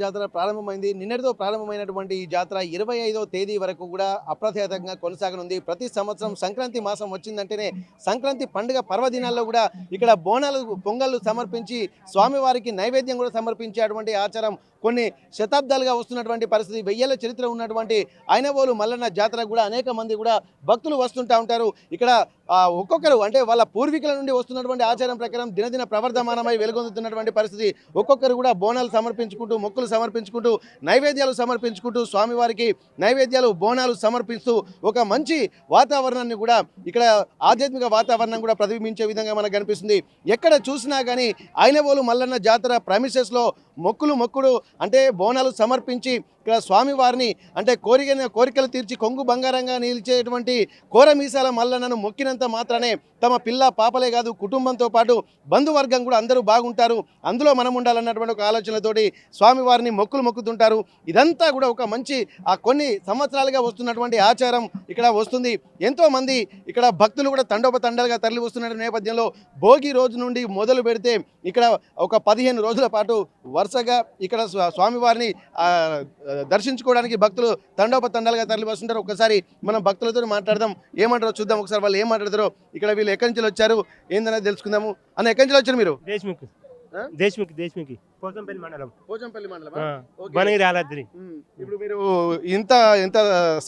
జాతర ప్రారంభమైంది. నిన్నటితో ప్రారంభమైనటువంటి ఈ జాతర 25వ తేదీ వరకు కూడా అప్రతిహతంగా కొనసాగనుంది. ప్రతి సంవత్సరం సంక్రాంతి మాసం వచ్చిందంటేనే సంక్రాంతి పండుగ పర్వదినాల్లో కూడా ఇక్కడ బోనాలు పొంగళ్ళు సమర్పించి స్వామివారికి నైవేద్యం కూడా సమర్పించేటువంటి ఆచారం కొన్ని శతాబ్దాలుగా వస్తున్నటువంటి పరిస్థితి. వెయ్యేళ్ల చరిత్ర ఉన్నటువంటి ఐనవోలు మల్లన్న జాతర కూడా అనేక మంది కూడా భక్తులు వస్తుంటూ ఉంటారు. ఇక్కడ ఒక్కొక్కరు అంటే వాళ్ళ పూర్వీకుల నుండి వస్తున్నటువంటి ఆచారం ప్రకారం దినదిన ప్రవర్ధమానమై వెలుగొందుతున్నటువంటి పరిస్థితి. ఒక్కొక్కరు కూడా బోనాలు సమర్పించుకుంటూ మొక్కులు సమర్పించుకుంటూ నైవేద్యాలు సమర్పించుకుంటూ స్వామివారికి నైవేద్యాలు బోనాలు సమర్పిస్తూ ఒక మంచి వాతావరణాన్ని కూడా ఇక్కడ ఆధ్యాత్మిక వాతావరణం కూడా ప్రతిబింబించే విధంగా మనకు కనిపిస్తుంది. ఎక్కడ చూసినా కానీ ఐనవోలు మల్లన్న జాతర ప్రెమిసెస్లో మొక్కుడు అంటే బోనాలు సమర్పించి ఇక్కడ స్వామివారిని అంటే కోరికలు తీర్చి కొంగు బంగారంగా నిలిచేటువంటి కోరమీసాల మల్లన్నను మొక్కినంత మాత్రమే తమ పిల్ల పాపలే కాదు కుటుంబంతో పాటు బంధువర్గం కూడా అందరూ బాగుంటారు, అందులో మనం ఉండాలన్నటువంటి ఒక ఆలోచనతోటి స్వామివారిని మొక్కుతుంటారు. ఇదంతా కూడా ఒక మంచి కొన్ని సంవత్సరాలుగా వస్తున్నటువంటి ఆచారం ఇక్కడ వస్తుంది. ఎంతోమంది ఇక్కడ భక్తులు కూడా తండోపతండాలుగా తరలి వస్తున్న నేపథ్యంలో భోగి రోజు నుండి మొదలు పెడితే ఇక్కడ ఒక 15 రోజుల పాటు వరుసగా ఇక్కడ స్వామివారిని దర్శించుకోవడానికి భక్తులు తండోపతండాలుగా తరలి వస్తుంటారు. ఒకసారి మనం భక్తులతో మాట్లాడదాం, ఏమంటారో చూద్దాం. ఒకసారి వాళ్ళు ఏం మాట్లాడతారో, ఇక్కడ వీళ్ళు ఎక్కడి నుంచి వచ్చారు ఏందనేది తెలుసుకుందాము. అన్న ఎక్కడి నుంచి వచ్చారు మీరు? దేశ్ముఖి పోచంపల్లి మండలం యాదాద్రి. ఇప్పుడు మీరు ఇంత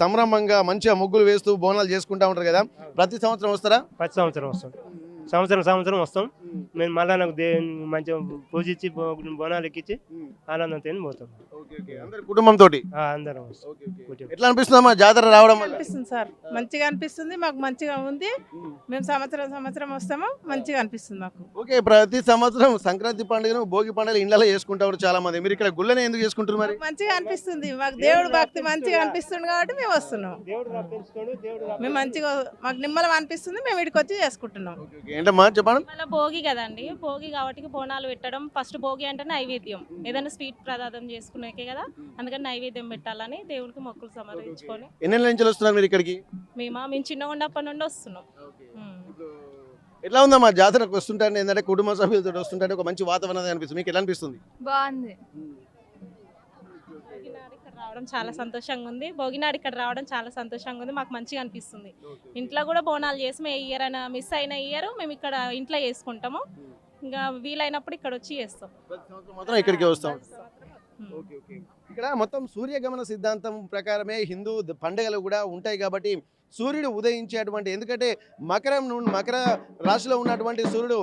సంభ్రమంగా మంచిగా ముగ్గులు వేస్తూ బోనాలు చేసుకుంటా ఉంటారు కదా, ప్రతి సంవత్సరం వస్తారా? ప్రతి సంవత్సరం వస్తాం, సంవత్సరం వస్తాం. మేము మళ్ళా నాకు మంచిగా పూజించి బోనాలు ఎక్కించి ఆనందంతో పోతాం కుటుంబంతో. అందరం ఎట్లా అనిపిస్తుందమ్మా జాతర రావడం? అనిపిస్తుంది సార్, మంచిగా అనిపిస్తుంది, మాకు మంచిగా ఉంది. మేము సంవత్సరం వస్తాము, మంచిగా అనిపిస్తుంది మాకు. ఓకే, ప్రతి సంవత్సరం సంక్రాంతి పండుగను భోగి పండుగ ఇళ్ళలో చేసుకుంటారు చాలా మంది, మీరు ఇక్కడ గుళ్ళనే ఎందుకు చేసుకుంటారు మరి? మంచిగా అనిపిస్తుంది మాకు, దేవుడు భక్తి మంచిగా అనిపిస్తుంది కాబట్టి మేము వస్తున్నాం. మేము మంచిగా మాకు నిమ్మలం అనిపిస్తుంది, మేము ఇక్కడికి వచ్చి చేసుకుంటున్నాం. ఏంటమ్మా చెప్పండి. భోగి కదండి, భోగి కాబట్టి బోనాలు పెట్టడం. ఫస్ట్ భోగి అంటే నైవేద్యం, ఏదైనా స్వీట్ ప్రదార్థం చేసుకునేకే కదా, అందుకని నైవేద్యం పెట్టాలని దేవుడికి మొక్కులు సమర్పించుకొని. ఎన్ని నుంచి వస్తున్నారు మీరు ఇక్కడికి? మేము చిన్నగా ఉన్నప్పటి నుండి వస్తున్నాం. ఎట్లా ఉందమ్మా జాతరకు వస్తుంటారు? ఏంటంటే కుటుంబ సభ్యులతో వస్తుంటే ఒక మంచి వాతావరణం అనిపిస్తుంది, మీకు ఎలా అనిపిస్తుంది? బాగుంది. రావడం చాలా సంతోషంగా ఉంది, భోగినాడు ఇక్కడ రావడం చాలా సంతోషంగా ఉంది, మాకు మంచిగా అనిపిస్తుంది. ఇంట్లో కూడా బోనాలు చేసి మేము ఇయర్ అయినా మిస్ అయిన ఇయర్ మేము ఇక్కడ ఇంట్లో చేసుకుంటాము, ఇంకా వీలైనప్పుడు ఇక్కడ వచ్చి చేస్తాం. ఇక్కడికి వస్తాం. ఇక్కడ మొత్తం సూర్యగమన సిద్ధాంతం ప్రకారమే హిందూ పండుగలు కూడా ఉంటాయి కాబట్టి సూర్యుడు ఉదయించేటువంటి, ఎందుకంటే మకర రాశిలో ఉన్నటువంటి సూర్యుడు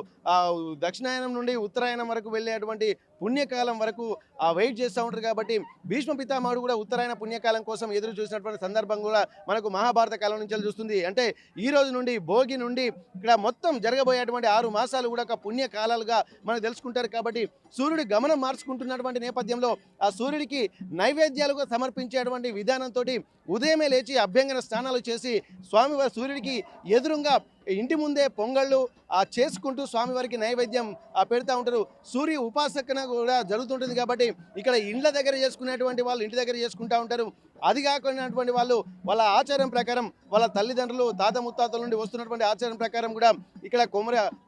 దక్షిణాయనం నుండి ఉత్తరాయణం వరకు వెళ్ళేటువంటి పుణ్యకాలం వరకు వెయిట్ చేస్తూ ఉంటారు కాబట్టి భీష్మ పితామహుడు కూడా ఉత్తరాయణ పుణ్యకాలం కోసం ఎదురు చూసినటువంటి సందర్భం కూడా మనకు మహాభారత కాలం నుంచి చూస్తుంది. అంటే ఈ రోజు నుండి భోగి నుండి ఇక్కడ మొత్తం జరగబోయేటువంటి 6 మాసాలు కూడా ఒక పుణ్యకాలాలుగా మనకు తెలుసుకుంటారు. కాబట్టి సూర్యుడు గమనం మార్చుకుంటున్నటువంటి నేపథ్యంలో ఆ సూర్యుడికి నైవేద్యాలుగా సమర్పించేటువంటి విధానంతో ఉదయమే లేచి అభ్యంగన స్నానాలు చేసి స్వామివారి సూర్యుడికి ఎదురుగా ఇంటి ముందే పొంగళ్ళు చేసుకుంటూ స్వామివారికి నైవేద్యం పెడతా ఉంటారు. సూర్య ఉపాసన కూడా జరుగుతుంటుంది కాబట్టి ఇక్కడ ఇండ్ల దగ్గర చేసుకునేటువంటి వాళ్ళు ఇంటి దగ్గర చేసుకుంటూ ఉంటారు. అది కాకున్నటువంటి వాళ్ళు వాళ్ళ ఆచారం ప్రకారం వాళ్ళ తల్లిదండ్రులు తాత ముత్తాతల నుండి వస్తున్నటువంటి ఆచారం ప్రకారం కూడా ఇక్కడ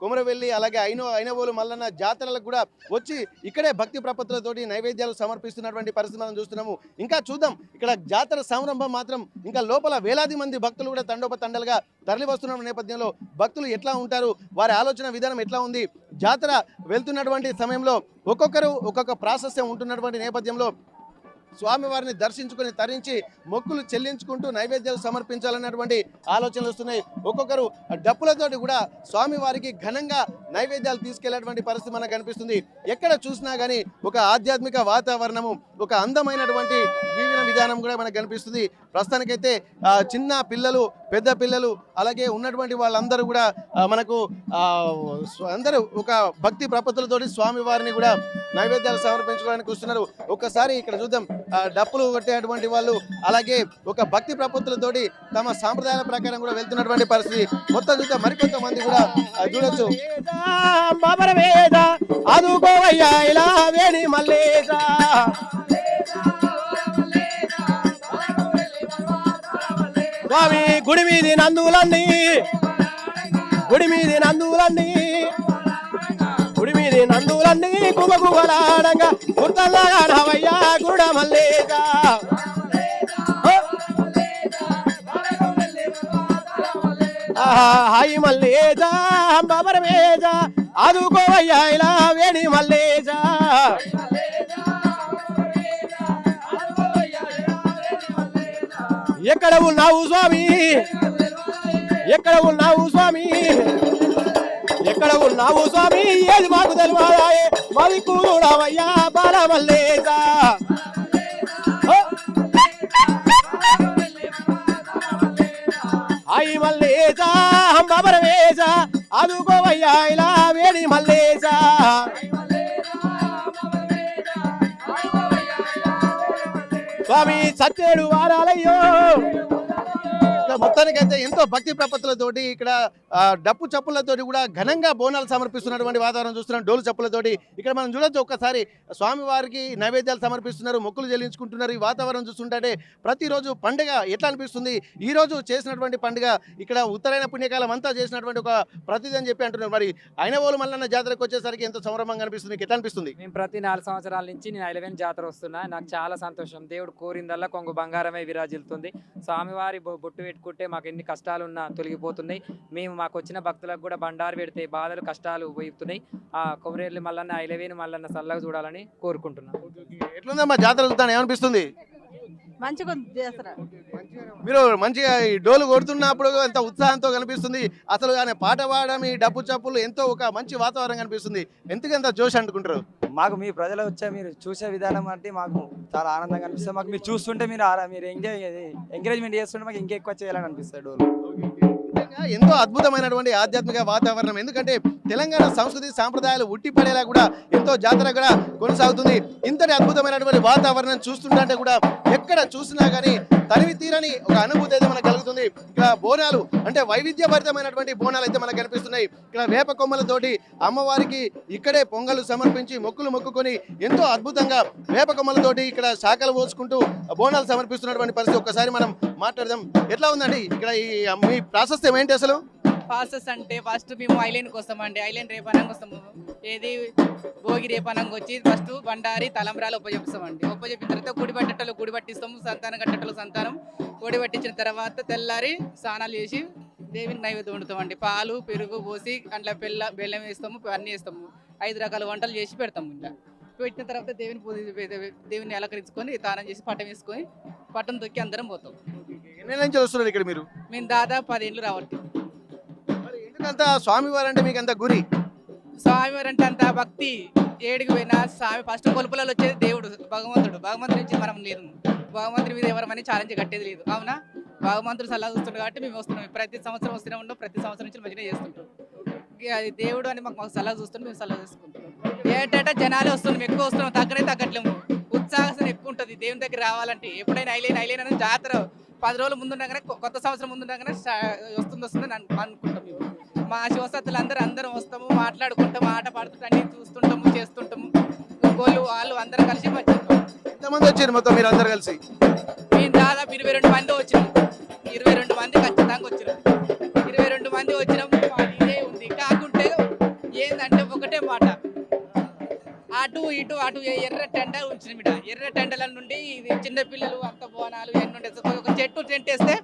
కొమరవెల్లి అలాగే ఐనవోలు మల్లన్న జాతరలకు కూడా వచ్చి ఇక్కడే భక్తి ప్రపత్తులతోటి నైవేద్యాలు సమర్పిస్తున్నటువంటి పరిస్థితి మనం చూస్తున్నాము. ఇంకా చూద్దాం, ఇక్కడ జాతర సంరంభం మాత్రం ఇంకా లోపల వేలాది మంది భక్తులు కూడా తండోపతండలుగా తరలి వస్తున్న నేపథ్యంలో భక్తులు ఎట్లా ఉంటారు, వారి ఆలోచన విధానం ఎట్లా ఉంది, జాతర వెళ్తున్నటువంటి సమయంలో ఒక్కొక్కరు ఒక్కొక్క ప్రాశస్యం ఉంటున్నటువంటి నేపథ్యంలో స్వామివారిని దర్శించుకుని తరించి మొక్కులు చెల్లించుకుంటూ నైవేద్యాలు సమర్పించాలన్నటువంటి ఆలోచనలు వస్తున్నాయి. ఒక్కొక్కరు డప్పులతోటి కూడా స్వామివారికి ఘనంగా నైవేద్యాలు తీసుకెళ్లేటువంటి పరిస్థితి మనకు కనిపిస్తుంది. ఎక్కడ చూసినా కానీ ఒక ఆధ్యాత్మిక వాతావరణము, ఒక అందమైనటువంటి జీవన విధానం కూడా మనకు కనిపిస్తుంది. ప్రస్తుతానికైతే చిన్న పిల్లలు, పెద్ద పిల్లలు అలాగే ఉన్నటువంటి వాళ్ళందరూ కూడా మనకు అందరూ ఒక భక్తి ప్రపత్తులతోటి స్వామివారిని కూడా నైవేద్యాలు సమర్పించుకోవడానికి వస్తున్నారు. ఒక్కసారి ఇక్కడ చూద్దాం, డప్పులు కొట్టేటువంటి వాళ్ళు అలాగే ఒక భక్తి ప్రపత్తులతోటి తమ సాంప్రదాయాల ప్రకారం కూడా వెళ్తున్నటువంటి పరిస్థితి మొత్తం చూద్దాం. మరికొంతమంది కూడా చూడొచ్చు. స్వామి గుడి మీది నందులన్నీ గుడి మీది సిరి నందులన్నీ కుమకుమలాడంగా గుర్తల్లాగా నవయ్యా గుడ మల్లేజ హాయి మల్లేజ అంబరమేజ ఆదుకోవయ్యా ఇలా వేణి మల్లేజ ఎక్కడ ఉన్నావు స్వామి ఎక్కడ ఉన్నావు స్వామి ఎక్కడ ఉన్నావు స్వామి ఏది మాకు తెలియాయే మరి కూడవయ్యా బాల మల్లేజ హాయి మల్లేజ అంబరమేజ ఆదుకోవయ్యా ఇలా వేణి మల్లేజ స్వామి సత్యేడు వారాలయ్యో మొత్తానికైతే ఎంతో భక్తి ప్రపత్తులతోటి ఇక్కడ డప్పు చప్పులతోటి కూడా ఘనంగా బోనాలు సమర్పిస్తున్నటువంటి వాతావరణం చూస్తున్నాం. డోలు చప్పులతోటి ఇక్కడ మనం చూడొచ్చు. ఒక్కసారి స్వామివారికి నైవేద్యాలు సమర్పిస్తున్నారు, మొక్కులు చెల్లించుకుంటున్నారు. ఈ వాతావరణం చూస్తుంటే ప్రతిరోజు పండుగ ఎట్లా అనిపిస్తుంది. ఈ రోజు చేసినటువంటి పండుగ ఇక్కడ ఉత్తరాయణ పుణ్యకాలం అంతా చేసినటువంటి ఒక ప్రతిది అని చెప్పి అంటున్నారు. మరి అయినవోలు మల్లన్న జాతరకు వచ్చేసరికి ఎంతో సంభ్రమంగా అనిపిస్తుంది. మీకు ఎట్లా అనిపిస్తుంది? మేము ప్రతి 4 సంవత్సరాల నుంచి నేను 11 జాతర వస్తున్నా. నాకు చాలా సంతోషం. దేవుడు కోరిందల్లా కొంగు బంగారమే విరాజిల్లుతుంది. స్వామివారి బొట్టు పెట్టుకుంటే మాకు ఎన్ని కష్టాలున్నా తొలగిపోతున్నాయి. మేము మాకు వచ్చిన భక్తులకు కూడా బండారు పెడితే బాధలు కష్టాలు పోతున్నాయి. ఆ కొమరేళ్ళు మల్లన్న 11 మల్లన్న సల్లగా చూడాలని కోరుకుంటున్నాం. ఎట్లుందమ్మా జాతర చూస్తాను ఏమనిపిస్తుంది? మంచిగా చేస్తారు. మీరు మంచిగా ఈ డోలు కొడుతున్నప్పుడు ఎంత ఉత్సాహంతో కనిపిస్తుంది. అసలు ఆయన పాట పాడడం ఈ డప్పు చప్పులు ఎంతో ఒక మంచి వాతావరణం కనిపిస్తుంది. ఎందుకంత జోష్ అనుకుంటారు? మాకు మీ ప్రజలు వచ్చే మీరు చూసే విధానం అంటే మాకు చాలా ఆనందంగా అనిపిస్తుంది. మాకు మీరు చూస్తుంటే మీరు ఎంకరేజ్మెంట్ చేస్తుంటే మాకు ఇంకెక్కువ చేయాలని అనిపిస్తుంది డోలు. ఎంతో అద్భుతమైనటువంటి ఆధ్యాత్మిక వాతావరణం. ఎందుకంటే తెలంగాణ సంస్కృతి సాంప్రదాయాలు ఉట్టిపడేలా కూడా ఎంతో జాతర కూడా కొనసాగుతుంది. ఇంతటి అద్భుతమైనటువంటి వాతావరణం చూస్తుంటే కూడా ఎక్కడ చూసినా కానీ తనివి తీరని ఒక అనుభూతి అయితే మనకు కలుగుతుంది. ఇక్కడ బోనాలు అంటే వైవిధ్యభరితమైనటువంటి బోనాలు అయితే మనకు కనిపిస్తున్నాయి. ఇక్కడ వేప కొమ్మలతోటి అమ్మవారికి ఇక్కడే పొంగలు సమర్పించి మొక్కులు మొక్కుకొని ఎంతో అద్భుతంగా వేప కొమ్మలతోటి ఇక్కడ శాఖలు పోసుకుంటూ బోనాలు సమర్పిస్తున్నటువంటి పరిస్థితి. ఒక్కసారి మనం మాట్లాడదాం. ఎట్లా ఉందండి ఇక్కడ ఈ మీ ప్రాశస్త్యం ఏంటి అసలు? ప్రాసెస్ అంటే ఫస్ట్ మేము ఐలైన్కి వస్తామండి. ఐలైన్ రేపనంగా వస్తాము. ఏది భోగి రేపనంగా వచ్చి ఫస్ట్ బండారి తలంబ్రాలు ఒప్పజెప్పిస్తామండి. ఒప్పజెప్పిన తర్వాత గుడి పట్టేటలు గుడి పట్టిస్తాము, సంతానం కట్టేటలు సంతానం. గుడి పట్టించిన తర్వాత తెల్లారి స్నానాలు చేసి దేవునికి నైవేద్యం వండుతామండి. పాలు పెరుగు పోసి అందులో బెల్లం వేస్తాము, అన్నీ వేస్తాము. 5 రకాల వంటలు చేసి పెడతాము. ఇంకా పెట్టిన తర్వాత దేవుని అలంకరించుకొని తానం చేసి పట్టం వేసుకొని పట్టం తొక్కి అందరం పోతాం. ఎన్ని నుంచి వస్తున్నారు ఇక్కడ మీరు? మేము దాదాపు 10 ఏళ్ళు రావట్లేదు. ఎందుకంత స్వామివారు అంటే మీకు అంత గురి? స్వామివారు అంటే అంత భక్తి. ఏడికి పోయినా స్వామి ఫస్ట్ కొలుపులలో వచ్చేది దేవుడు, భగవంతుడు. భగవంతుడి నుంచి మనం లేదు. భగవంతుడి మీద ఎవరమని ఛాలెంజ్ కట్టేది లేదు. అవునా? భగవంతుడు సలహా చూస్తుండే కాబట్టి మేము వస్తున్నాం. ప్రతి సంవత్సరం వస్తూనే ఉన్నాం. ప్రతి సంవత్సరం నుంచి మంచిగా చేస్తుంటాం. అది దేవుడు అని మాకు సలహా చూస్తుంటే మేము సలహా చేసుకుంటాం. ఏంటంటే జనాలు వస్తున్నాం, ఎక్కువ వస్తున్నాం, తగ్గట్లేము. ఉత్సాహం ఎక్కువ ఉంటుంది దేవుని దగ్గర రావాలంటే. ఎప్పుడైనా ఐలైన్ అనేది జాతర 10 రోజుల ముందుండగానే, కొత్త సంవత్సరం ముందుండగానే వస్తుందని అనుకుంటాం. మేము మా శివసత్తులు అందరం వస్తాము, మాట్లాడుకుంటాము, ఆట పాడుతుంటాం, అన్ని చూస్తుంటాము, చేస్తుంటాము. గోళ్ళు వాళ్ళు అందరం కలిసి మంచిగా. ఎంతమంది వచ్చారు మొత్తం మీరు అందరు కలిసి? మేము దాదాపు 22 మంది వచ్చినాం. 22 మంది ఖచ్చితంగా వచ్చినాం. 22 మంది వచ్చినాం. ఇదే ఉంది. కాకుంటే ఏంటంటే ఒకటే మాట, అటు ఇటు ఎర్ర టెండ ఉంచిన ఎర్ర టెండల నుండి చిన్న పిల్లలు అంత బోనాలు ఎన్నుండే ఒక చెట్టు టెంట్ వేస్తే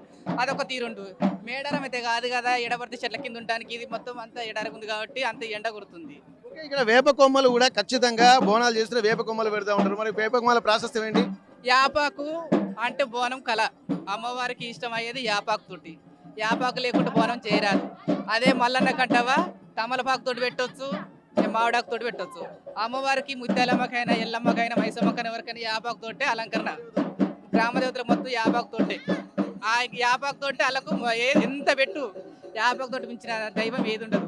అదొక తీరుండు. మేడారం అయితే కాదు కదా, ఎడబడితే చెట్ల కింద ఉండడానికి. ఇది మొత్తం అంతా ఎడారి ఉంది కాబట్టి అంత ఎండ కొడుతుంది. ఇక్కడ వేప కొమ్మలు కూడా ఖచ్చితంగా బోనాలు చేస్తే వేప కొమ్మలు పెడతా ఉంటారు. మరి వేప కొమ్మల ప్రాశస్త్యం ఏంటి? యాపాకు అంటే బోనం కళ. అమ్మవారికి ఇష్టం అయ్యేది యాపాకు తోటి. యాపాకు లేకుండా బోనం చేయరాదు. అదే మల్లన్న కంటవా తమలపాకు తోటి పెట్టొచ్చు, మామిడాకు తోటి పెట్టొచ్చు. అమ్మవారికి ముత్యాలమ్మకైనా ఎల్లమ్మకైనా మైసమ్మకైనా ఎవరికైనా యాపాకు తోటే అలంకరణ. గ్రామదేవతలు మొత్తం యాపాకు తోటే. ఆ యాపాకు తోటే వాళ్ళకు ఎంత పెట్టు, యాపాకు తోటి మించిన దైవం ఏది ఉండదు.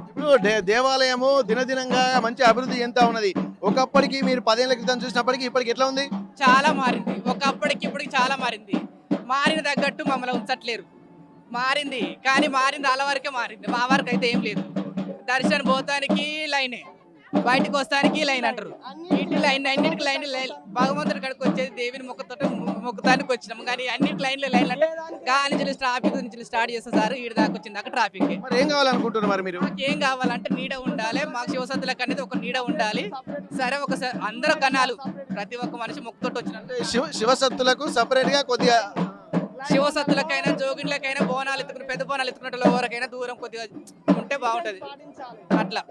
ఇప్పుడు దేవాలయము దినదినంగా మంచి అభివృద్ధి ఎంత ఉన్నది. ఒకప్పటికి మీరు 10 ఏళ్ల క్రితం చూసినప్పటికీ ఇప్పటికి ఎట్లా ఉంది? చాలా మారింది. ఒకప్పటికి ఇప్పటికి చాలా మారింది. మారిన తగ్గట్టు మమ్మల్ని ఉంచట్లేరు. మారింది కానీ మారింది వాళ్ళ వరకే మారింది. మా వరకు అయితే ఏం లేదు. దర్శనం పోతానికి లైనే, బయటకు వస్తానికి లైన్ అంటారు. ఇటు లైన్ అన్నిటికి లైన్ భగవంతుడి కాడికి వచ్చేది దేవిని మొక్కుతానికి వచ్చినాము, కానీ అన్నిటి లైన్లు అంటే గాలి నుంచి ట్రాఫిక్ నుంచి స్టార్ట్ చేస్తా సార్ ఈడ దాకా వచ్చింది దాకా ట్రాఫిక్. మరి ఏం కావాలనుకుంటున్నారు మరి మీరు? మాకు ఏం కావాలంటే నీడ ఉండాలి, మాకు శివసత్తులకు అనేది ఒక నీడ ఉండాలి. సరే ఒకసారి అందరూ కనాలు ప్రతి ఒక్క మనిషి మొక్కుతోటి వచ్చినట్టు శివసత్తులకు సపరేట్ గా కొద్దిగా శివసత్తులకైనా జోగిన్లకైనా బోనాలు ఎత్తుకుని పెద్ద బోనాలు ఎత్తుకున్నట్టు ఎవరికైనా దూరం కొద్దిగా ఉంటే బాగుంటది. అట్లా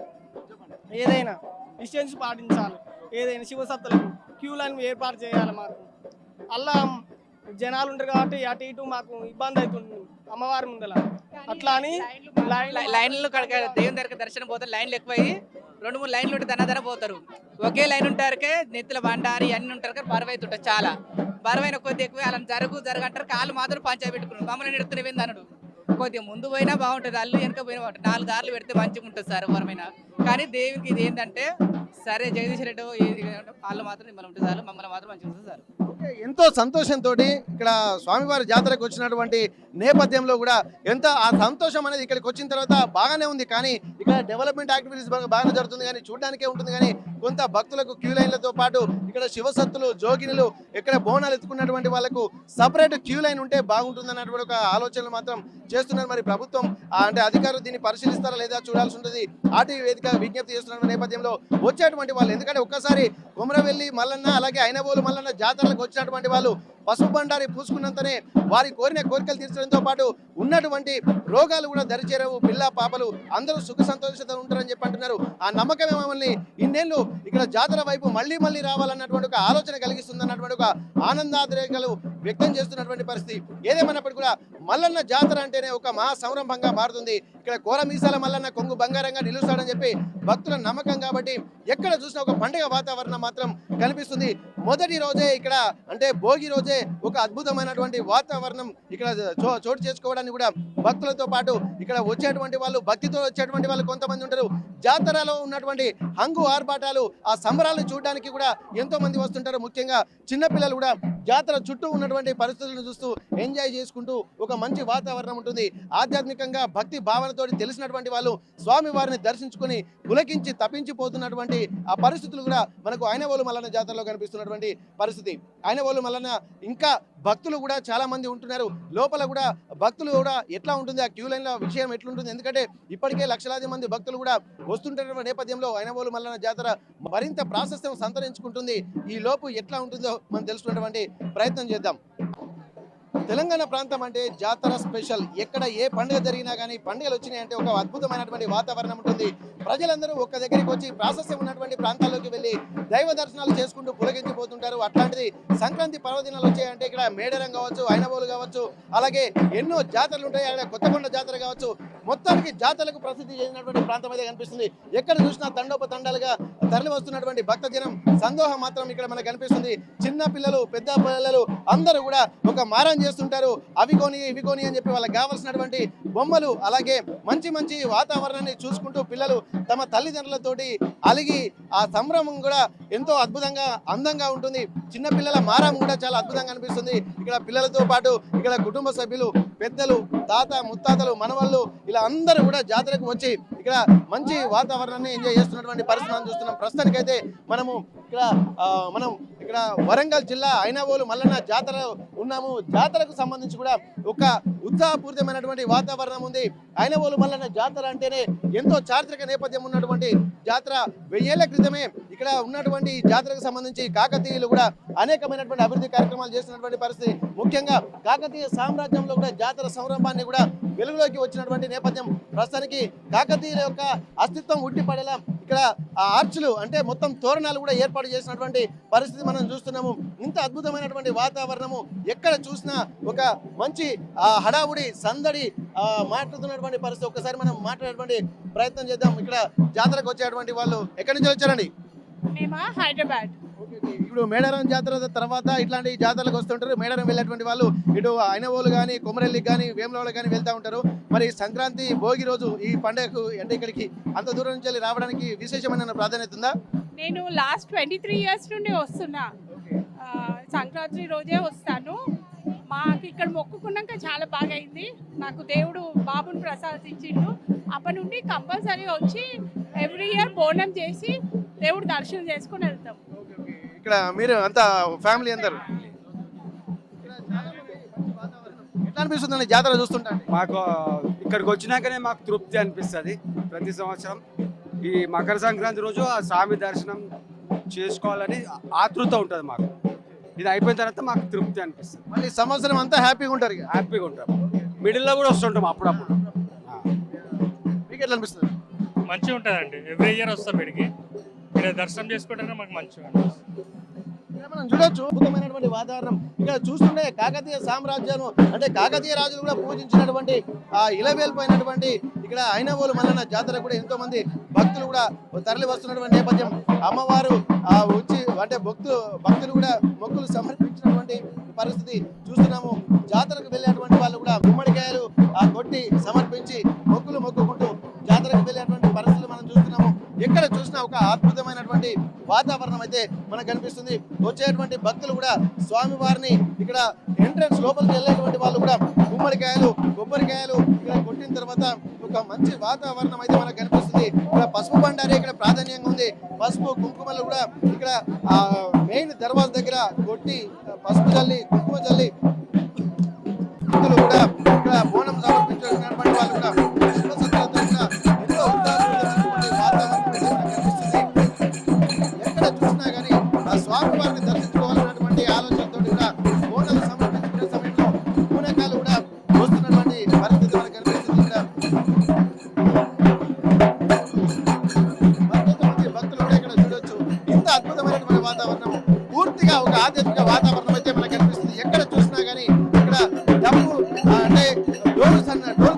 ఏదైనా డిస్టెన్స్ పాటించాలి. ఏదైనా శివసత్తులకు క్యూ లైన్ ఏర్పాటు చేయాలి. మాకు అలా జనాలు ఉంటారు కాబట్టి అటు ఇటు మాకు ఇబ్బంది అవుతుంది అమ్మవారి ముందల. అట్లా అని లైన్లు దేవుని దగ్గర దర్శనం పోతారు, లైన్లు ఎక్కువయ్యి 2-3 లైన్లు ఉంటే దనదన పోతారు. ఒకే లైన్ ఉంటారుకే నెత్తుల బండారి అన్ని ఉంటారు కానీ బరువు అవుతుంటారు. చాలా బరువైన కొద్ది ఎక్కువ అలా జరగంటారు. కాళ్ళు మాత్రం పంచాయి పెట్టుకున్నారు, మమ్మల్ని నెడుతున్నవేంది అన్నాడు. కొద్దిగా ముందు పోయినా బాగుంటుంది, అల్లు వెనక పోయినా బాగుంటుంది. 4 కార్లు పెడితే మంచిగా ఉంటుంది సార్ ఎవరమైనా. కానీ దేవునికి ఇది ఏంటంటే సరే జగదీష్ రెడ్డి ఏది వాళ్ళు మాత్రం మిమ్మల్ని ఉంటుంది సార్, మమ్మల్ని మాత్రం మంచిగా ఉంటుంది సార్. ఎంతో సంతోషంతో ఇక్కడ స్వామివారి జాతరకు వచ్చినటువంటి నేపథ్యంలో కూడా ఎంత ఆ సంతోషం అనేది ఇక్కడికి వచ్చిన తర్వాత బాగానే ఉంది. కానీ ఇక్కడ డెవలప్మెంట్ యాక్టివిటీస్ బాగానే జరుగుతుంది, కానీ చూడడానికే ఉంటుంది. కానీ కొంత భక్తులకు క్యూ లైన్లతో పాటు ఇక్కడ శివసత్తులు జోగినులు ఇక్కడ బోనాలు ఎత్తుకున్నటువంటి వాళ్ళకు సపరేట్ క్యూ లైన్ ఉంటే బాగుంటుంది అన్నటువంటి ఒక ఆలోచనలు మాత్రం చేస్తున్నారు. మరి ప్రభుత్వం అంటే అధికారులు దీన్ని పరిశీలిస్తారా లేదా చూడాల్సి ఉంటుంది. ఆర్టీవీ వేదిక విజ్ఞప్తి చేస్తున్న నేపథ్యంలో వచ్చేటువంటి వాళ్ళు, ఎందుకంటే ఒక్కసారి కొమరవెల్లి మల్లన్న అలాగే ఐనవోలు మల్లన్న జాతరలకు వచ్చినటువంటి వాళ్ళు పసుపు బండారి పూసుకున్నంతనే వారి కోరిన కోరికలు తీర్చడంతో పాటు ఉన్నటువంటి రోగాలు కూడా దరిచేరవు. పిల్ల పాపలు అందరూ సుఖ సంతోషంతో ఉంటారని చెప్పి అంటున్నారు. ఆ నమ్మకమే మమ్మల్ని ఇన్నేళ్ళు ఇక్కడ జాతర వైపు మళ్ళీ మళ్ళీ రావాలన్నటువంటి ఒక ఆలోచన కలిగిస్తుంది అన్నటువంటి ఒక ఆనందాద్రేకాలు వ్యక్తం చేస్తున్నటువంటి పరిస్థితి. ఏదేమన్నప్పటికీ కూడా మల్లన్న జాతర అంటేనే ఒక మహా సంరంభంగా మారుతుంది. ఇక్కడ కోరమీసాల మల్లన్న కొంగు బంగారంగా నిలుస్తాడని చెప్పి భక్తుల నమ్మకం కాబట్టి ఎక్కడ చూసినా ఒక పండుగ వాతావరణం మాత్రం కనిపిస్తుంది. మొదటి రోజే ఇక్కడ అంటే భోగి రోజే ఒక అద్భుతమైనటువంటి వాతావరణం ఇక్కడ చోటు చేసుకోవడానికి కూడా భక్తులతో పాటు ఇక్కడ వచ్చేటువంటి వాళ్ళు భక్తితో వచ్చేటువంటి వాళ్ళు కొంతమంది ఉంటారు. జాతరలో ఉన్నటువంటి హంగు ఆర్భాటాలు ఆ సంబరాలను చూడడానికి కూడా ఎంతో మంది వస్తుంటారు. ముఖ్యంగా చిన్నపిల్లలు కూడా జాతర చుట్టూ ఉన్నటువంటి పరిస్థితులను చూస్తూ ఎంజాయ్ చేసుకుంటూ ఒక మంచి వాతావరణం ఉంటుంది. ఆధ్యాత్మికంగా భక్తి భావనతో తెలిసినటువంటి వాళ్ళు స్వామి వారిని దర్శించుకుని పులకించి తప్పించిపోతున్నటువంటి ఆ పరిస్థితులు కూడా మనకు ఐనవోలు మల్లన్న జాతరలో కనిపిస్తున్నటువంటి పరిస్థితి. ఐనవోలు మల్లన్న ఇంకా భక్తులు కూడా చాలా మంది ఉంటున్నారు. లోపల కూడా భక్తులు కూడా ఎట్లా ఉంటుంది, ఆ క్యూ లైన్ల విషయం ఎట్లుంటుంది, ఎందుకంటే ఇప్పటికే లక్షలాది మంది భక్తులు కూడా వస్తుంటున్న నేపథ్యంలో ఐనవోలు మల్లన్న జాతర మరింత ప్రాశస్త్యం సంతరించుకుంటుంది. ఈ లోపు ఎట్లా ఉంటుందో మనం తెలుసుకునేటువంటి ప్రయత్నం చేద్దాం. తెలంగాణ ప్రాంతం అంటే జాతర స్పెషల్. ఎక్కడ ఏ పండుగ జరిగినా కానీ పండుగలు వచ్చినాయంటే ఒక అద్భుతమైనటువంటి వాతావరణం ఉంటుంది. ప్రజలందరూ ఒక్క దగ్గరికి వచ్చి ప్రాశస్త్యం ఉన్నటువంటి ప్రాంతాల్లోకి వెళ్ళి దైవ దర్శనాలు చేసుకుంటూ పులకించిపోతుంటారు. అట్లాంటిది సంక్రాంతి పర్వదినాలు వచ్చాయంటే ఇక్కడ మేడారం కావచ్చు, ఐనవోలు కావచ్చు, అలాగే ఎన్నో జాతరలు ఉంటాయి. అక్కడ కొత్తకొండ జాతర కావచ్చు, మొత్తానికి జాతరలకు ప్రసిద్ధి చెందినటువంటి ప్రాంతం అయితే కనిపిస్తుంది. ఎక్కడ చూసినా తండోపతండాలుగా తరలి వస్తున్నటువంటి భక్తజనం సందోహం మాత్రం ఇక్కడ మనకు కనిపిస్తుంది. చిన్న పిల్లలు పెద్ద పిల్లలు అందరూ కూడా ఒక మారం చేస్తుంటారు. అవి కొని ఇవి కొని అని చెప్పి వాళ్ళకి కావాల్సినటువంటి బొమ్మలు అలాగే మంచి మంచి వాతావరణాన్ని చూసుకుంటూ పిల్లలు తమ తల్లిదండ్రులతోటి అలిగి ఆ సంభ్రమం కూడా ఎంతో అద్భుతంగా అందంగా ఉంటుంది. చిన్న పిల్లల మారం కూడా చాలా అద్భుతంగా అనిపిస్తుంది. ఇక్కడ పిల్లలతో పాటు ఇక్కడ కుటుంబ సభ్యులు పెద్దలు తాత ముత్తాతలు మనవాళ్ళు ఇలా అందరూ కూడా జాతరకు వచ్చి ఇక్కడ మంచి వాతావరణాన్ని ఎంజాయ్ చేస్తున్నటువంటి పరిస్థితులను చూస్తున్నాం. ప్రస్తుతానికైతే మనం ఇక్కడ వరంగల్ జిల్లా ఐనవోలు మల్లన్న జాతర ఉన్నాము. జాతరకు సంబంధించి కూడా ఒక ఉత్సాహపూరితమైనటువంటి వాతావరణం ఉంది. ఐనవోలు మల్లన్న జాతర అంటేనే ఎంతో చారిత్రక నేపథ్యం ఉన్నటువంటి జాతర. 1000 ఏళ్ల క్రితమే ఇక్కడ ఉన్నటువంటి జాతరకు సంబంధించి కాకతీయులు కూడా అనేకమైనటువంటి అభివృద్ధి కార్యక్రమాలు చేస్తున్నటువంటి పరిస్థితి. ముఖ్యంగా కాకతీయ సామ్రాజ్యంలో కూడా జాతర సంరంభాన్ని కూడా వెలుగులోకి వచ్చినటువంటి నేపథ్యం. ప్రస్తుతానికి కాకతీయుల యొక్క అస్తిత్వం ఉట్టిపడేలా ఇక్కడ ఆ ఆర్చులు అంటే మొత్తం తోరణాలు కూడా ఏర్పాటు చేసినటువంటి పరిస్థితి మనం చూస్తున్నాము. ఇంత అద్భుతమైనటువంటి వాతావరణము ఎక్కడ చూసినా ఒక మంచి హడావుడి సందడి మాట్లాడుతున్నటువంటి పరిస్థితి. ఒక్కసారి మనం మాట్లాడేటువంటి ప్రయత్నం చేద్దాం. ఇక్కడ జాతరకు వచ్చేటువంటి వాళ్ళు ఎక్కడి నుంచి వచ్చారండి? మేము హైదరాబాద్. ఇప్పుడు మేడారం జాతర తర్వాత ఇట్లాంటి జాతరలకు వస్తుంటారు. మేడారం వెళ్ళేటువంటి వాళ్ళు ఇటు ఐనవోలు కానీ కొమరెల్లికి కానీ వేములవాడకి కానీ వెళ్తూ ఉంటారు. మరి సంక్రాంతి భోగి రోజు ఈ పండుగకు అంటే ఇక్కడికి అంత దూరం నుంచి వెళ్ళి రావడానికి విశేషమైన ప్రాధాన్యత ఉందా? నేను లాస్ట్ 23 ఇయర్స్ నుండి వస్తున్నా. సంక్రాంతి రోజే వస్తాను. మాకు ఇక్కడ మొక్కుకున్నాక చాలా బాగా అయింది. నాకు దేవుడు బాబుని ప్రసాదించిండు. అప్పటి నుండి కంపల్సరీ వచ్చి ఎవ్రీ ఇయర్ బోనం చేసి దేవుడు దర్శనం చేసుకుని వెళ్తాం. ఇక్కడ మీరు అంతా ఫ్యామిలీ అందరు ఎట్లా అనిపిస్తుందండి జాతర చూస్తుంటే? మాకు ఇక్కడికి వచ్చినాకనే మాకు తృప్తి అనిపిస్తుంది. ప్రతి సంవత్సరం ఈ మకర సంక్రాంతి రోజు ఆ స్వామి దర్శనం చేసుకోవాలని ఆతృత ఉంటుంది మాకు. ఇది అయిపోయిన తర్వాత మాకు తృప్తి అనిపిస్తుంది. మళ్ళీ సంవత్సరం అంతా హ్యాపీగా ఉంటారు ఇక. హ్యాపీగా ఉంటాం. మిడిల్లో కూడా వస్తుంటాం అప్పుడప్పుడు. మీకు ఎట్లా అనిపిస్తుంది? మంచిగా ఉంటుందండి. ఎవ్రీ ఇయర్ వస్తాం ఇక్కడికి. ఇక్కడ దర్శనం చేసుకుంటే మాకు మంచిగా అనిపిస్తుంది. ఇక్కడ మనం చూడొచ్చు అద్భుతమైనటువంటి వాతావరణం. ఇక్కడ చూస్తుంటే కాకతీయ సామ్రాజ్యం అంటే కాకతీయ రాజులు కూడా పూజించినటువంటి ఆ ఇలవేల్పోయినటువంటి ఇక్కడ ఐనవోలు మల్లన్న జాతర కూడా ఎంతో మంది భక్తులు కూడా తరలి వస్తున్నటువంటి నేపథ్యం. అమ్మవారు వచ్చి అంటే భక్తులు కూడా మొక్కులు సమర్పించినటువంటి పరిస్థితి చూస్తున్నాము. జాతరకు వెళ్ళేటువంటి వాళ్ళు కూడా గుమ్మడికాయలు కొట్టి సమర్పించి మొక్కుకుంటూ జాతరకు వెళ్ళేటువంటి పరిస్థితులు మనం చూస్తున్నాము. ఎక్కడ చూసినా ఒక అద్భుతమైనటువంటి వాతావరణం అయితే మనకు కనిపిస్తుంది. వచ్చేటువంటి భక్తులు కూడా స్వామివారిని ఇక్కడ ఎంట్రన్స్ లోపలికి వెళ్ళేటువంటి వాళ్ళు కూడా గుమ్మడికాయలు కొబ్బరికాయలు ఇక్కడ కొట్టిన తర్వాత ఒక మంచి వాతావరణం అయితే మనకు కనిపిస్తుంది. ఇక్కడ పసుపు బండారి ఇక్కడ ప్రాధాన్యంగా ఉంది. పసుపు కుంకుమలు కూడా ఇక్కడ మెయిన్ దర్వాజా దగ్గర కొట్టి పసుపు చల్లి కుంకుమ చల్లి భక్తులు కూడా ఇక్కడ బోనం సమర్పించినటువంటి వాళ్ళు కూడా ఎంతో ఉత్సాహమైనటువంటి వాతావరణం అయితే మనకు కనిపిస్తుంది. ఎక్కడ చూసినా కానీ ఆ స్వామివారిని దర్శించుకోవాలన్నటువంటి ఆలోచనతో కూడా బోనాలు సమర్పించుకునే సమయంలో పూనకాలు కూడా వస్తున్నటువంటి పరిస్థితి మనకు కనిపిస్తుంది. ఇక్కడ భక్తులు కూడా ఇక్కడ చూడొచ్చు. ఇంత అద్భుతమైనటువంటి వాతావరణం, పూర్తిగా ఒక ఆధ్యాత్మిక వాతావరణం అయితే మనకు కనిపిస్తుంది. ఎక్కడ చూసినా కానీ ఇక్కడ డబ్బు అంటే డోలు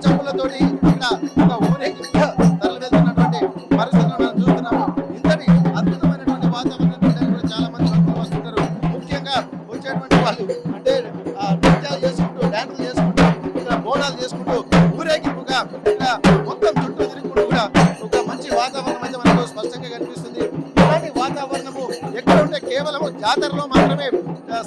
చప్పులతోటి ఇక్కడ ఒక ఊరేగింపుగా తరలి వెళ్తున్నటువంటి పరిస్థితులను మనం చూస్తున్నాము. ఇంతటి అద్భుతమైనటువంటి వాతావరణం చూడడానికి కూడా చాలా మంది భక్తులు వస్తుంటారు. ముఖ్యంగా వచ్చేటువంటి వాళ్ళు అంటే నృత్యాలు చేసుకుంటూ డాన్సులు చేసుకుంటూ ఇక్కడ బోనాలు చేసుకుంటూ ఊరేగింపుగా ఇక్కడ మొత్తం చుట్టూ తిరుగుకుంటూ కూడా ఒక మంచి వాతావరణం అయితే మనకు స్పష్టంగా కనిపిస్తుంది. ఇలాంటి వాతావరణము ఎక్కడ ఉంటే కేవలం జాతరలో మాత్రమే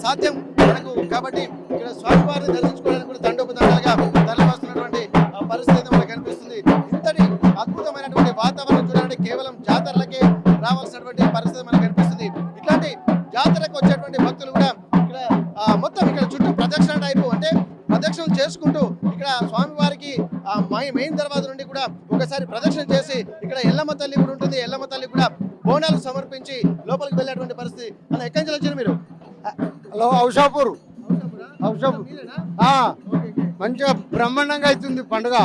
సాధ్యం మనకు. కాబట్టి ఇక్కడ స్వామివారిని దర్శించుకోవడానికి కూడా దండోపదండాలుగా తరలి వస్తున్నటువంటి పరిస్థితి మనకు కనిపిస్తుంది. ఇంతటి అద్భుతమైనటువంటి వాతావరణం చూడడానికి కేవలం జాతరలకే రావాల్సినటువంటి పరిస్థితి మనకు కనిపిస్తుంది. ఇట్లాంటి జాతరకు వచ్చేటువంటి భక్తులు కూడా ఇక్కడ మొత్తం ఇక్కడ చుట్టూ ప్రదక్షిణ టైపు అంటే ప్రదక్షిణలు చేసుకుంటూ ఇక్కడ స్వామివారికి మెయిన్ దర్వాజా నుండి కూడా ఒకసారి ప్రదక్షిణ చేసి ఇక్కడ ఎల్లమ్మ తల్లి కూడా ఉంటుంది. ఎల్లమ్మ తల్లి కూడా బోనాలు సమర్పించి లోపలికి వెళ్ళేటువంటి పరిస్థితి. అలా ఎక్కడి నుంచి వచ్చారు మీరు? హలో, ఔషాపూర్. మంచిగా బ్రహ్మాండంగా అవుతుంది పండుగ.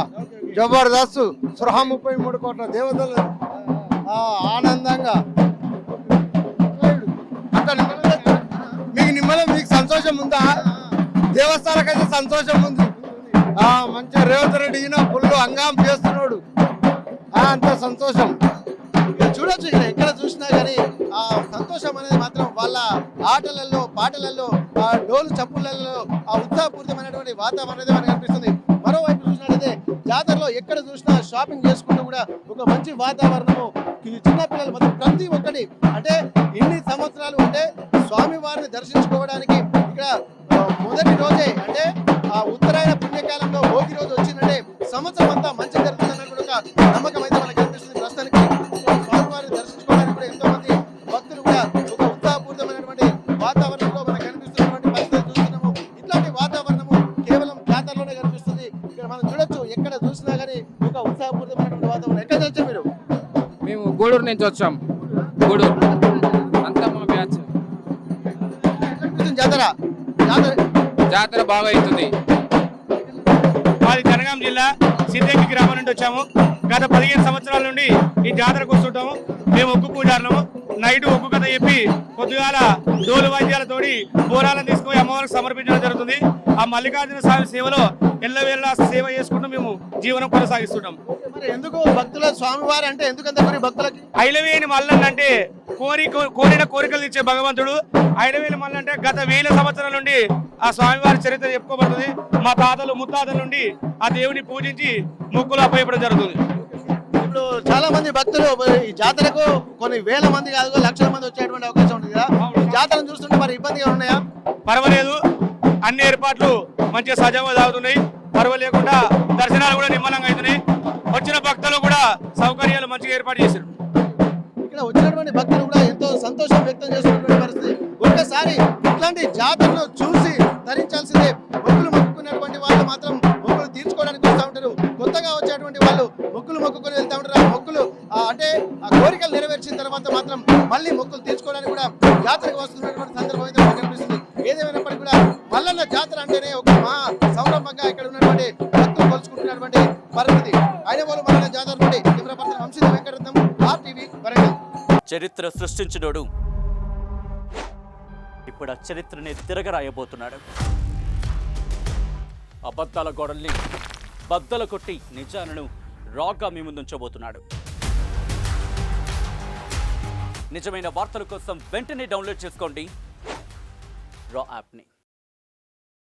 జబర్దస్త్. 33 కోట్ల దేవతలు ఆనందంగా. మీకు నిమ్మలం మీకు సంతోషం ఉందా? దేవస్థానకైతే సంతోషం ఉంది. మంచిగా రేవంత్ రెడ్డి ఈయన ఫుల్ హంగాం చేస్తున్నాడు. అంత సంతోషం చూడొచ్చు. ఇక్కడ ఎక్కడ చూసినా కానీ ఆ సంతోషం అనేది మాత్రం వాళ్ళ ఆటలలో పాటలలో డోలు చప్పులలో ఆ ఉత్సాహపూరితమైనటువంటి వాతావరణం అయితే మనకు కనిపిస్తుంది. మరోవైపు చూసినట్లయితే జాతరలో ఎక్కడ చూసినా షాపింగ్ చేసుకుంటూ కూడా ఒక మంచి వాతావరణము. చిన్నపిల్లలు మొత్తం ప్రతి ఒక్కటి అంటే ఇన్ని సంవత్సరాలు అంటే స్వామివారిని దర్శించుకోవడానికి ఇక్కడ మొదటి రోజే అంటే ఆ ఉత్తరాయణ పుణ్యకాలంలో భోగి రోజు వచ్చిందంటే సంవత్సరం అంతా మంచి జరుగుతుందన్నటువంటి ఒక నమ్మకం అయితే మనకు కనిపిస్తుంది. ప్రస్తుతానికి స్వామివారిని దర్శించుకోవడానికి కూడా ఎంతో మంది భక్తులు కూడా ఒక ఉత్సాహపూరితమైనటువంటి వాతావరణంలో మనకు కనిపిస్తున్నటువంటి పరిస్థితి చూస్తున్నాము. ఇట్లాంటి వాతావరణము కేవలం జాతరలోనే కనిపిస్తుంది. ఇక్కడ మనం చూడొచ్చు. ఎక్కడ చూసినా కానీ ఒక ఉత్సాహపూరితమైనటువంటి వాతావరణం. ఎక్కడ వచ్చారు మీరు? మేము గూడూరు నుంచి వచ్చాం. గూడూరు అంతా మా బ్యాచ్. జాతర బాగా అవుతుంది. మాది జనగాం జిల్లా సిద్దంకి గ్రామం నుండి వచ్చాము. గత 15 సంవత్సరాల నుండి ఈ జాతరకు వస్తుంటాము. మేము ఒగ్గు పూజారులము. నైట్ ఒగ్గు కథ చెప్పి పొద్దుగాల డోలు వాద్యాలతోటి బోరాలను తీసుకొని అమ్మవారికి సమర్పించడం జరుగుతుంది. ఆ మల్లికార్జున స్వామి సేవలో ఎల్లవేళ సేవ చేసుకుంటూ మేము జీవనం కొనసాగిస్తుంటాం. ఎందుకు భక్తుల స్వామివారి అంటే ఎందుకంత భక్తులకి? ఐలవేణి మల్లన్న అంటే కోరిన కోరికలు ఇచ్చే భగవంతుడు. ఐలవేణి మల్లన్న అంటే గత 1000 సంవత్సరాల నుండి ఆ స్వామివారి చరిత్ర చెప్పుకోబడుతుంది. మా తాతలు ముత్తాతల నుండి ఆ దేవుని పూజించి మొక్కులు అప్పయ్యడం జరుగుతుంది. ఇప్పుడు చాలా మంది భక్తులు ఈ జాతరకు కొన్ని వేల మంది కాదు లక్షల మంది వచ్చేటువంటి అవకాశం ఉంటుంది కదా. జాతరను చూస్తుంటే మరి ఇబ్బందిగా ఉన్నాయా? పర్వాలేదు. అన్ని ఏర్పాట్లు మంచిగా సజావుగా సాగుతున్నాయి. పర్వాలేదు లేకుండా దర్శనాలు కూడా నిమ్మలంగా అవుతున్నాయి. వచ్చిన భక్తులు కూడా సౌకర్యాలు మంచిగా ఏర్పాటు చేశారు. ఇక్కడ వచ్చినటువంటి భక్తులు కూడా ఎంతో సంతోషం వ్యక్తం చేస్తున్నటువంటి పరిస్థితి. ఒక్కసారి ఇట్లాంటి జాతరను చూసి ధరించాల్సిందే. మొక్కులు మొక్కుకున్నటువంటి వాళ్ళు మాత్రం మొక్కులు తీర్చుకోవడానికి వస్తూ ఉంటారు. కొత్తగా వచ్చేటువంటి వాళ్ళు మొక్కులు మొక్కుకొని వెళ్తూ ఉంటారు. ఆ మొక్కులు అంటే ఆ కోరికలు నెరవేర్చిన తర్వాత మాత్రం మళ్ళీ మొక్కులు తీర్చుకోవడానికి కూడా జాతరకు వస్తున్నటువంటి సందర్భం అయితే మనకు కనిపిస్తుంది. ఏదేమైనప్పటికీ కూడా మల్లన్న జాతర అంటేనే ఒక మహా సంరంభంగా ఇక్కడ ఉన్నటువంటి భక్తులు కొలుచుకుంటున్నటువంటి పరిస్థితి. అయినవాళ్ళు మల్లన్న జాతర నుండి camera person Vamshi Venkataratnam, RTV Warangal. చరిత్ర సృష్టించినోడు ఇప్పుడు ఆ చరిత్రని తిరగరాయబోతున్నాడు. అబద్ధాల గోడల్ని బద్దలు కొట్టి నిజాలను రాగా మీ ముందుంచబోతున్నాడు. నిజమైన వార్తల కోసం వెంటనే డౌన్లోడ్ చేసుకోండి రా యాప్ని.